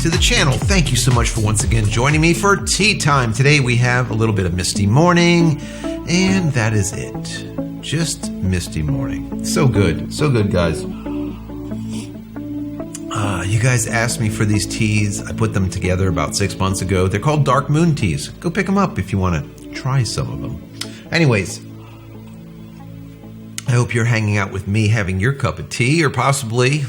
to the channel. Thank you so much for once again joining me for tea time. Today we have a little bit of misty morning, and that is it. Just misty morning. So good, guys. You guys asked me for these teas. I put them together about 6 months ago. They're called Dark Moon teas. Go pick them up if you want to try some of them. Anyways, I hope you're hanging out with me having your cup of tea or possibly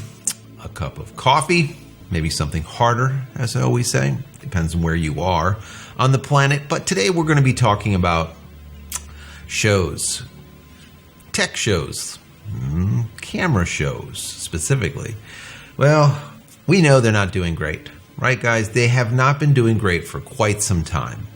a cup of coffee, maybe something harder, as I always say. Depends on where you are on the planet. But today we're going to be talking about shows, tech shows, camera shows specifically. Well, we know they're not doing great, right, guys? They have not been doing great for quite some time.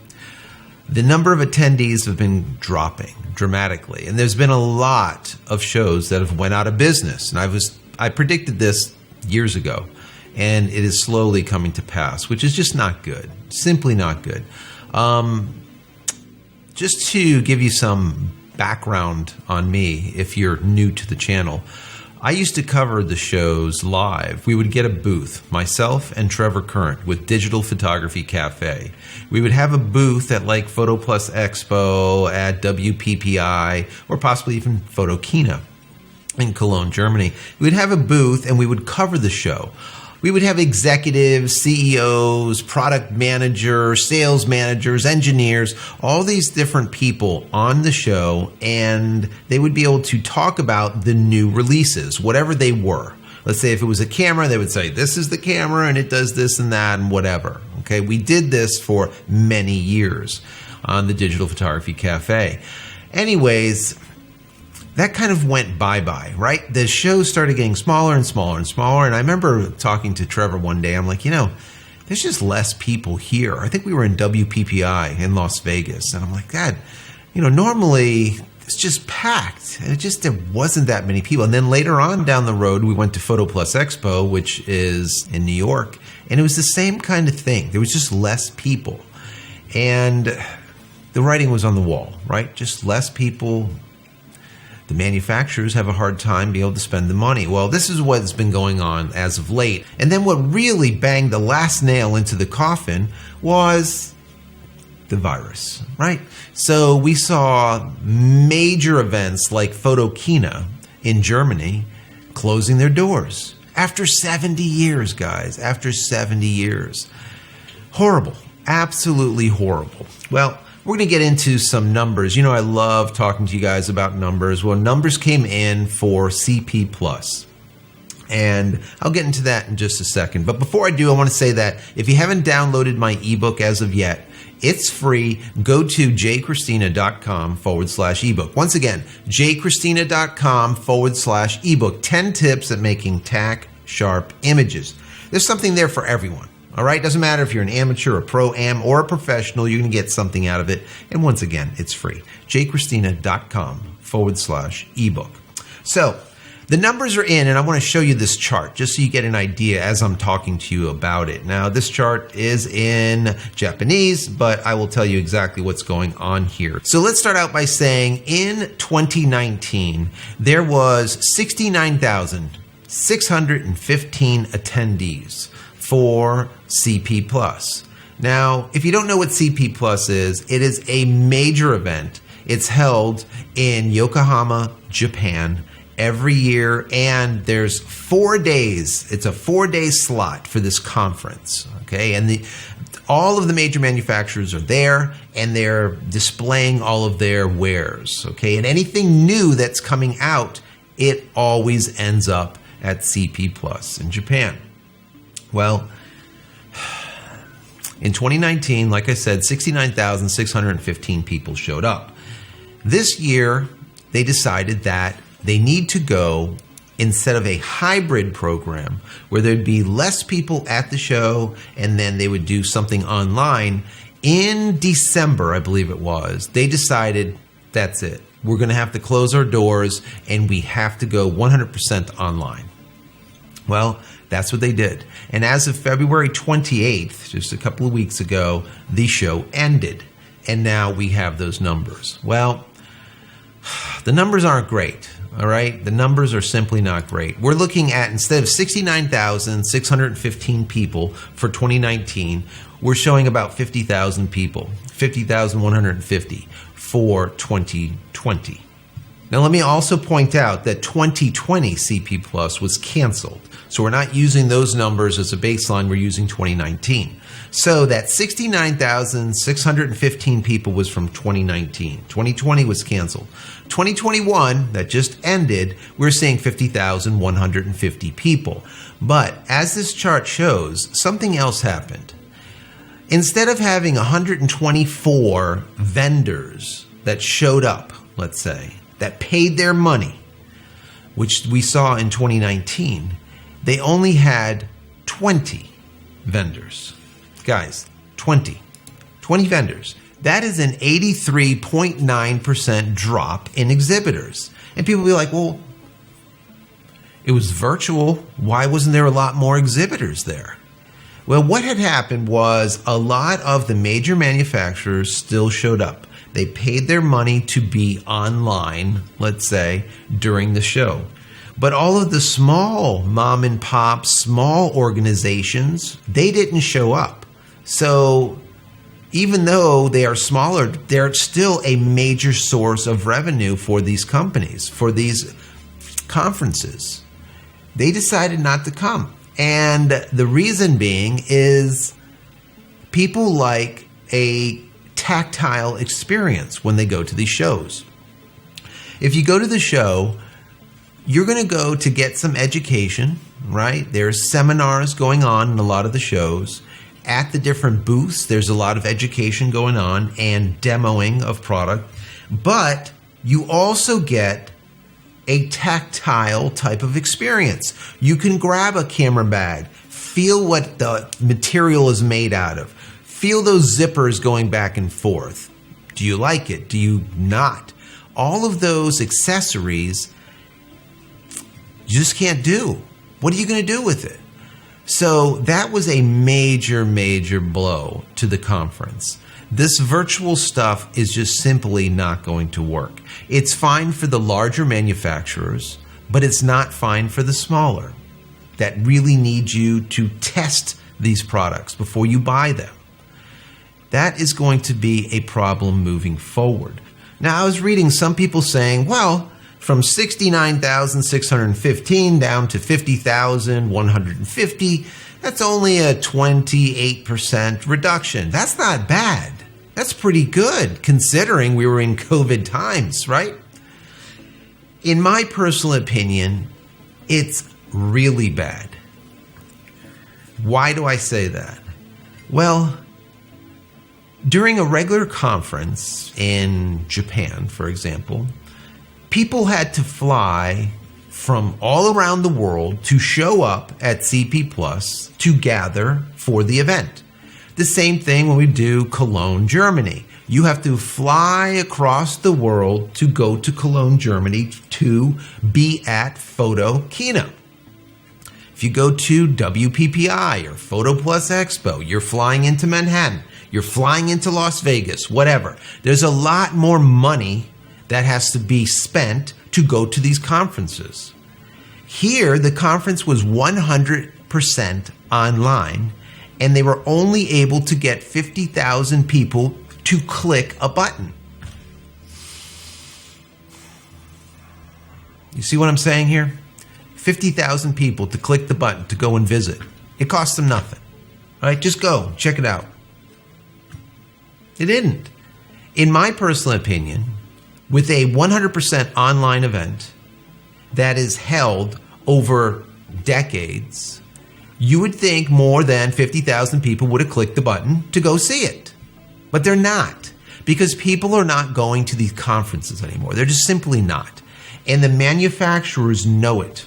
The number of attendees have been dropping dramatically, and there's been a lot of shows that have went out of business. And I predicted this years ago, and it is slowly coming to pass, which is just not good. Simply not good. Just to give you some background on me, if you're new to the channel, I used to cover the shows live. We would get a booth, myself and Trevor Current with Digital Photography Cafe. We would have a booth at like Photo Plus Expo, at WPPI, or possibly even Photokina in Cologne, Germany. We'd have a booth and we would cover the show. We would have executives, CEOs, product managers, sales managers, engineers, all these different people on the show, and they would be able to talk about the new releases, whatever they were. Let's say if it was a camera, they would say, this is the camera and it does this and that and whatever. Okay, we did this for many years on the Digital Photography Cafe. Anyways, that kind of went bye-bye, right? The shows started getting smaller and smaller and smaller. And I remember talking to Trevor one day. I'm like, there's just less people here. I think we were in WPPI in Las Vegas. And I'm like, God, normally it's just packed. And there wasn't that many people. And then later on down the road, we went to Photo Plus Expo, which is in New York. And it was the same kind of thing. There was just less people. And the writing was on the wall, right? Just less people. The manufacturers have a hard time being able to spend the money. Well, this is what's been going on as of late. And then what really banged the last nail into the coffin was the virus, right? So we saw major events like Photokina in Germany closing their doors after 70 years, guys, after 70 years. Horrible, absolutely horrible. Well, we're going to get into some numbers. I love talking to you guys about numbers. Well, numbers came in for CP Plus, and I'll get into that in just a second. But before I do, I want to say that if you haven't downloaded my ebook as of yet, it's free. Go to JCristina.com/ebook. Once again, JCristina.com/ebook. 10 tips at making tack sharp images. There's something there for everyone. All right, doesn't matter if you're an amateur, a pro-am, or a professional, you're going to get something out of it. And once again, it's free. JCristina.com/ebook. So the numbers are in, and I want to show you this chart just so you get an idea as I'm talking to you about it. Now, this chart is in Japanese, but I will tell you exactly what's going on here. So let's start out by saying in 2019, there was 69,615 attendees for CP Plus. Now, if you don't know what CP Plus is, it is a major event. It's held in Yokohama, Japan every year, and there's 4 days. It's a 4-day slot for this conference, okay? And all of the major manufacturers are there, and they're displaying all of their wares, okay? And anything new that's coming out, it always ends up at CP Plus in Japan. Well, in 2019, like I said, 69,615 people showed up. This year, they decided that they need to go, instead of a hybrid program where there'd be less people at the show and then they would do something online, in December, I believe it was, they decided that's it. We're going to have to close our doors and we have to go 100% online. Well, that's what they did. And as of February 28th, just a couple of weeks ago, the show ended. And now we have those numbers. Well, the numbers aren't great. all right? The numbers are simply not great. We're looking at, instead of 69,615 people for 2019, we're showing about 50,000 people, 50,150 for 2020. Now, let me also point out that 2020 CP Plus was canceled. So we're not using those numbers as a baseline. We're using 2019. So that 69,615 people was from 2019. 2020 was canceled. 2021, that just ended, we're seeing 50,150 people. But as this chart shows, something else happened. Instead of having 124 vendors that showed up, let's say, that paid their money, which we saw in 2019, they only had 20 vendors. Guys, 20 vendors. That is an 83.9% drop in exhibitors. And people will be like, well, it was virtual. Why wasn't there a lot more exhibitors there? Well, what had happened was a lot of the major manufacturers still showed up. They paid their money to be online, let's say, during the show. But all of the small mom and pop, small organizations, they didn't show up. So even though they are smaller, they're still a major source of revenue for these companies, for these conferences. They decided not to come. And the reason being is people like a tactile experience when they go to these shows. If you go to the show, you're going to go to get some education, right? There's seminars going on in a lot of the shows. At the different booths, there's a lot of education going on and demoing of product. But you also get a tactile type of experience. You can grab a camera bag, feel what the material is made out of, feel those zippers going back and forth. Do you like it? Do you not? All of those accessories you just can't do. What are you going to do with it? So that was a major, major blow to the conference. This virtual stuff is just simply not going to work. It's fine for the larger manufacturers, but it's not fine for the smaller that really need you to test these products before you buy them. That is going to be a problem moving forward. Now, I was reading some people saying, well, from 69,615 down to 50,150, that's only a 28% reduction. That's not bad. That's pretty good considering we were in COVID times, right? In my personal opinion, it's really bad. Why do I say that? Well, during a regular conference in Japan, for example, people had to fly from all around the world to show up at CP Plus to gather for the event. The same thing when we do Cologne, Germany. You have to fly across the world to go to Cologne, Germany to be at Photo Kino. If you go to WPPI or Photo Plus Expo, you're flying into Manhattan, you're flying into Las Vegas, whatever. There's a lot more money that has to be spent to go to these conferences. Here, the conference was 100% online, and they were only able to get 50,000 people to click a button. You see what I'm saying here? 50,000 people to click the button to go and visit. It cost them nothing. All right, just go, check it out. It didn't. In my personal opinion, with a 100% online event that is held over decades, you would think more than 50,000 people would have clicked the button to go see it. But they're not, because people are not going to these conferences anymore. They're just simply not. And the manufacturers know it.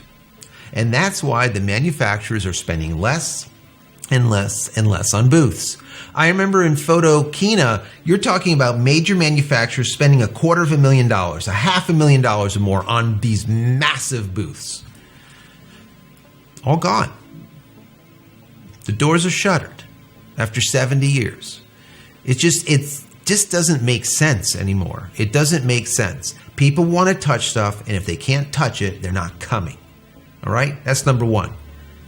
And that's why the manufacturers are spending less and less and less on booths. I remember in Photo Kino, you're talking about major manufacturers spending $250,000, $500,000 or more on these massive booths. All gone. The doors are shuttered after 70 years. It just doesn't make sense anymore. It doesn't make sense. People want to touch stuff, and if they can't touch it, they're not coming. All right? That's number one.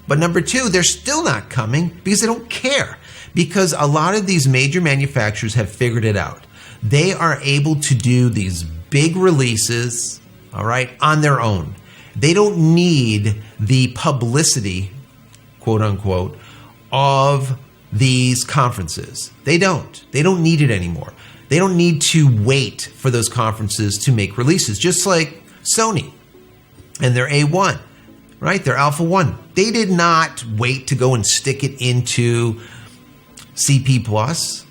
But number two, they're still not coming because they don't care. Because a lot of these major manufacturers have figured it out. They are able to do these big releases, all right, on their own. They don't need the publicity, quote unquote, of these conferences. They don't. They don't need it anymore. They don't need to wait for those conferences to make releases, just like Sony and their A1, right? Their Alpha 1. They did not wait to go and stick it into CP Plus.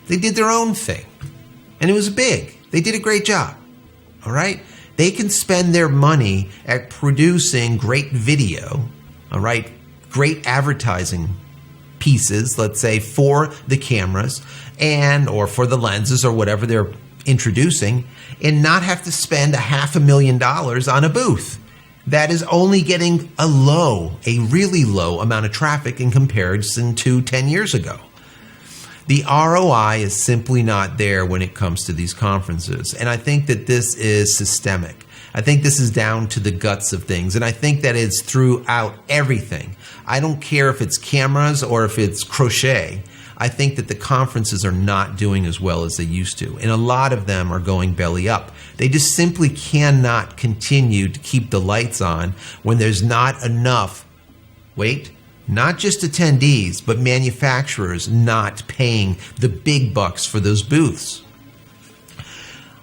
They did their own thing. And it was big. They did a great job. All right? They can spend their money at producing great video, all right? Great advertising pieces, let's say, for the cameras and or for the lenses or whatever they're introducing, and not have to spend $500,000 on a booth that is only getting a really low amount of traffic in comparison to 10 years ago. The ROI is simply not there when it comes to these conferences. And I think that this is systemic. I think this is down to the guts of things. And I think that it's throughout everything. I don't care if it's cameras or if it's crochet. I think that the conferences are not doing as well as they used to. And a lot of them are going belly up. They just simply cannot continue to keep the lights on when there's not enough, not just attendees, but manufacturers not paying the big bucks for those booths.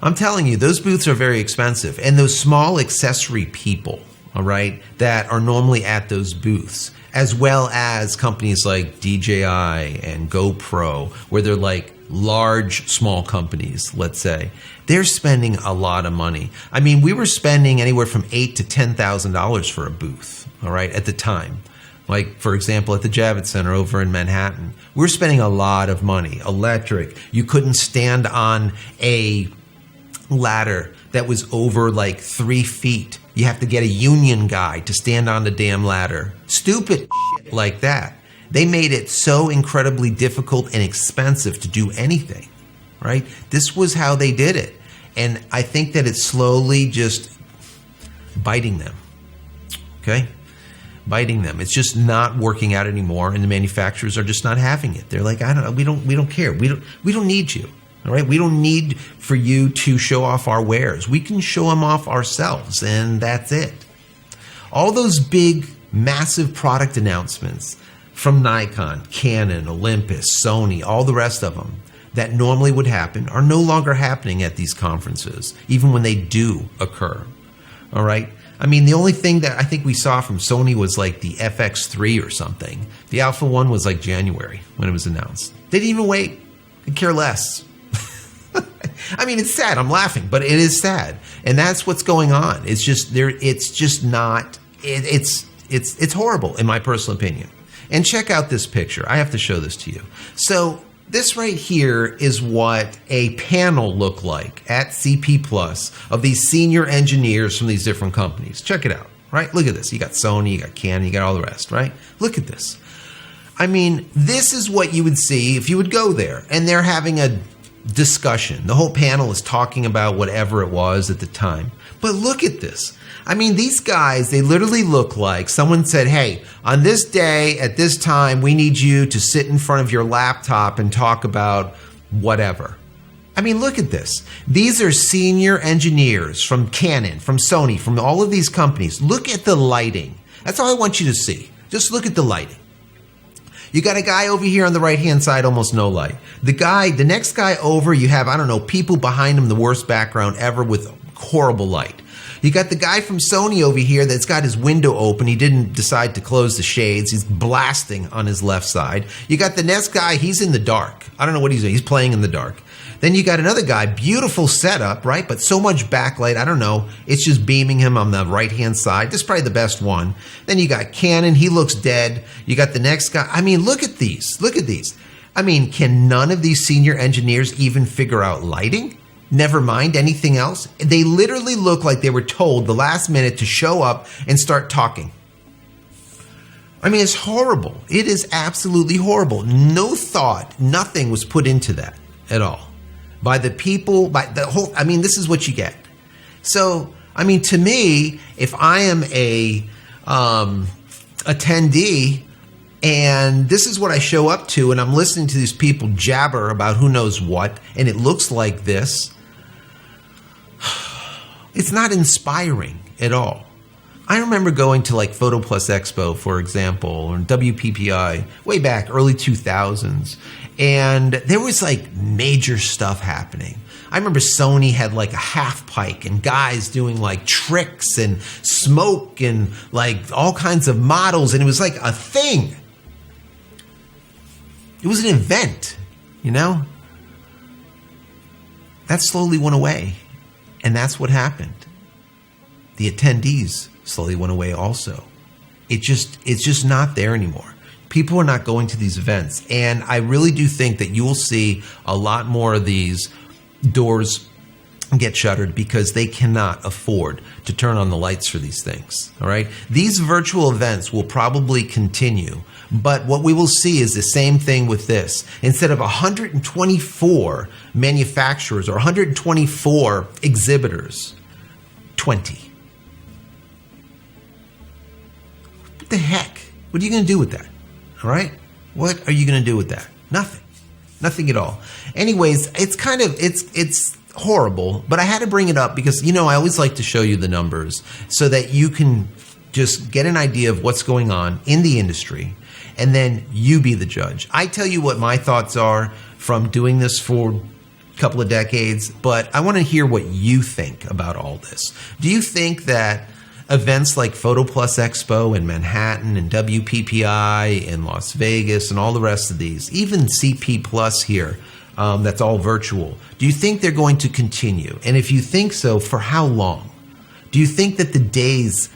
I'm telling you, those booths are very expensive. And those small accessory people, all right, that are normally at those booths, as well as companies like DJI and GoPro, where they're like large, small companies, let's say, they're spending a lot of money. I mean, we were spending anywhere from $8,000 to $10,000 for a booth, all right, at the time. Like, for example, at the Javits Center over in Manhattan, we're spending a lot of money. Electric. You couldn't stand on a ladder that was over like 3 feet. You have to get a union guy to stand on the damn ladder. Stupid shit like that. They made it so incredibly difficult and expensive to do anything, right? This was how they did it. And I think that it's slowly just biting them, okay? Biting them. It's just not working out anymore, and the manufacturers are just not having it. They're like, I don't know, we don't care. We don't need you. All right? We don't need for you to show off our wares. We can show them off ourselves, and that's it. All those big, massive product announcements from Nikon, Canon, Olympus, Sony, all the rest of them that normally would happen are no longer happening at these conferences, even when they do occur. All right? I mean, the only thing that I think we saw from Sony was like the FX3 or something. The Alpha 1 was like January when it was announced. They didn't even wait. They care less. I mean, it's sad. I'm laughing, but it is sad. And that's what's going on. It's just there. It's just not, it's horrible in my personal opinion. And check out this picture. I have to show this to you. So this right here is what a panel looked like at CP Plus of these senior engineers from these different companies. Check it out, right? Look at this. You got Sony, you got Canon, you got all the rest, right? Look at this. I mean, this is what you would see if you would go there. And they're having a discussion. The whole panel is talking about whatever it was at the time. But look at this. I mean, these guys, they literally look like someone said, hey, on this day, at this time, we need you to sit in front of your laptop and talk about whatever. I mean, look at this. These are senior engineers from Canon, from Sony, from all of these companies. Look at the lighting. That's all I want you to see. Just look at the lighting. You got a guy over here on the right-hand side, almost no light. The next guy over, you have, I don't know, people behind him, the worst background ever with horrible light. You got the guy from Sony over here that's got his window open. He didn't decide to close the shades. He's blasting on his left side. You got the next guy, he's in the dark. I don't know what he's doing. He's playing in the dark. Then you got another guy, beautiful setup, right? But so much backlight, I don't know. It's just beaming him on the right-hand side. This is probably the best one. Then you got Canon. He looks dead. You got the next guy. I mean, look at these. Look at these. I mean, can none of these senior engineers even figure out lighting? Never mind anything else. They literally look like they were told the last minute to show up and start talking. I mean, it's horrible. It is absolutely horrible. No thought, nothing was put into that at all. By the people, by the whole, I mean, this is what you get. So, I mean, to me, if I am a attendee and this is what I show up to and I'm listening to these people jabber about who knows what, and it looks like this, it's not inspiring at all. I remember going to like Photo Plus Expo, for example, or WPPI way back, early 2000s, and there was like major stuff happening. I remember Sony had like a half pike and guys doing like tricks and smoke and like all kinds of models, and it was like a thing. It was an event, you know? That slowly went away, and that's what happened. The attendees slowly went away also. It's just not there anymore. People are not going to these events, and I really do think that you will see a lot more of these doors get shuttered because they cannot afford to turn on the lights for these things. All right, these virtual events will probably continue, but what we will see is the same thing with this. Instead of 124 manufacturers or 124 exhibitors, 20. What the heck? What are you going to do with that? All right, what are you going to do with that? Nothing at all. Anyways, it's horrible, but I had to bring it up because, you know, I always like to show you the numbers so that you can just get an idea of what's going on in the industry, and then you be the judge. I tell you what my thoughts are from doing this for a couple of decades, but I want to hear what you think about all this. Do you think that events like Photo Plus Expo in Manhattan and WPPI in Las Vegas and all the rest of these, even CP Plus here, that's all virtual, do you think they're going to continue? And if you think so, for how long? Do you think that the days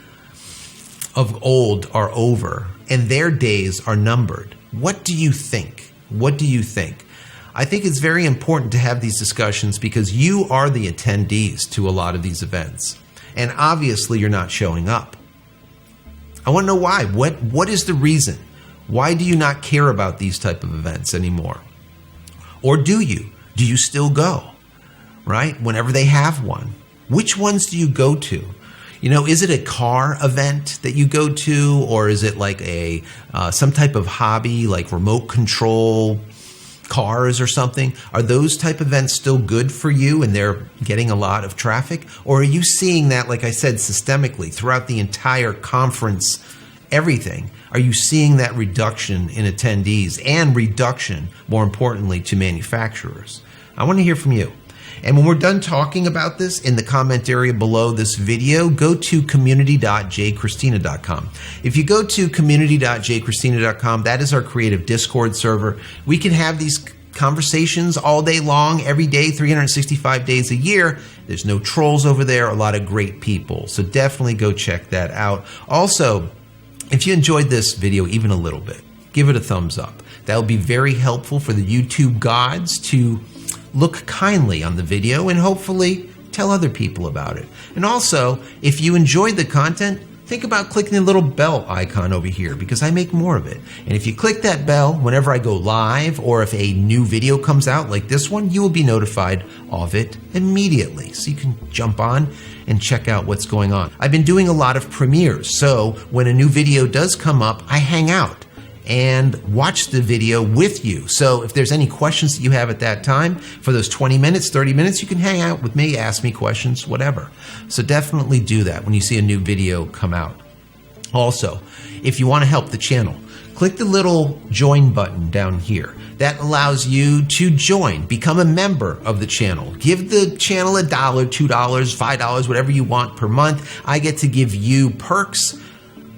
of old are over and their days are numbered? What do you think? What do you think? I think it's very important to have these discussions because you are the attendees to a lot of these events. And obviously you're not showing up. I want to know why. What is the reason? Why do you not care about these type of events anymore? Or do you? Do you still go? Right? Whenever they have one. Which ones do you go to? You know, is it a car event that you go to? Or is it like a some type of hobby like remote control cars or something? Are those type of events still good for you and they're getting a lot of traffic? Or are you seeing that, like I said, systemically throughout the entire conference, everything? Are you seeing that reduction in attendees and reduction, more importantly, to manufacturers? I want to hear from you. And when we're done talking about this, in the comment area below this video, go to community.JCristina.com. If you go to community.JCristina.com, that is our creative Discord server. We can have these conversations all day long, every day, 365 days a year. There's no trolls over there, a lot of great people. So definitely go check that out. Also, if you enjoyed this video even a little bit, give it a thumbs up. That will be very helpful for the YouTube gods to look kindly on the video and hopefully tell other people about it. And also, if you enjoyed the content, think about clicking the little bell icon over here because I make more of it. And if you click that bell whenever I go live or if a new video comes out like this one, you will be notified of it immediately. So you can jump on and check out what's going on. I've been doing a lot of premieres, so when a new video does come up, I hang out and watch the video with you. So if there's any questions that you have at that time, for those 20 minutes, 30 minutes, you can hang out with me, ask me questions, whatever. So definitely do that when you see a new video come out. Also, if you want to help the channel, click the little join button down here. That allows you to join, become a member of the channel. Give the channel $1, $2, $5, whatever you want per month. I get to give you perks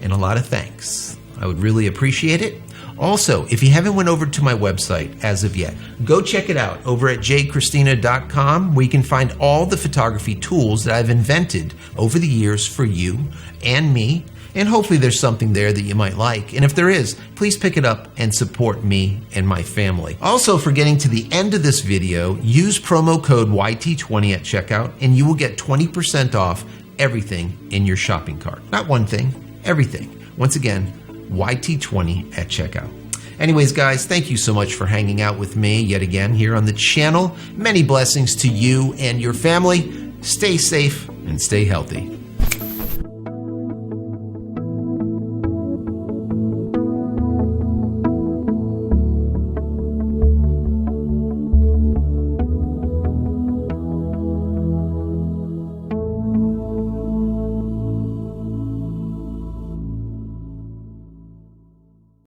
and a lot of thanks. I would really appreciate it. Also, if you haven't went over to my website as of yet, go check it out over at JCristina.com, where you can find all the photography tools that I've invented over the years for you and me. And hopefully there's something there that you might like. And if there is, please pick it up and support me and my family. Also, for getting to the end of this video, use promo code YT20 at checkout and you will get 20% off everything in your shopping cart. Not one thing, everything. Once again, YT20 at checkout. Anyways, guys, thank you so much for hanging out with me yet again here on the channel. Many blessings to you and your family. Stay safe and stay healthy.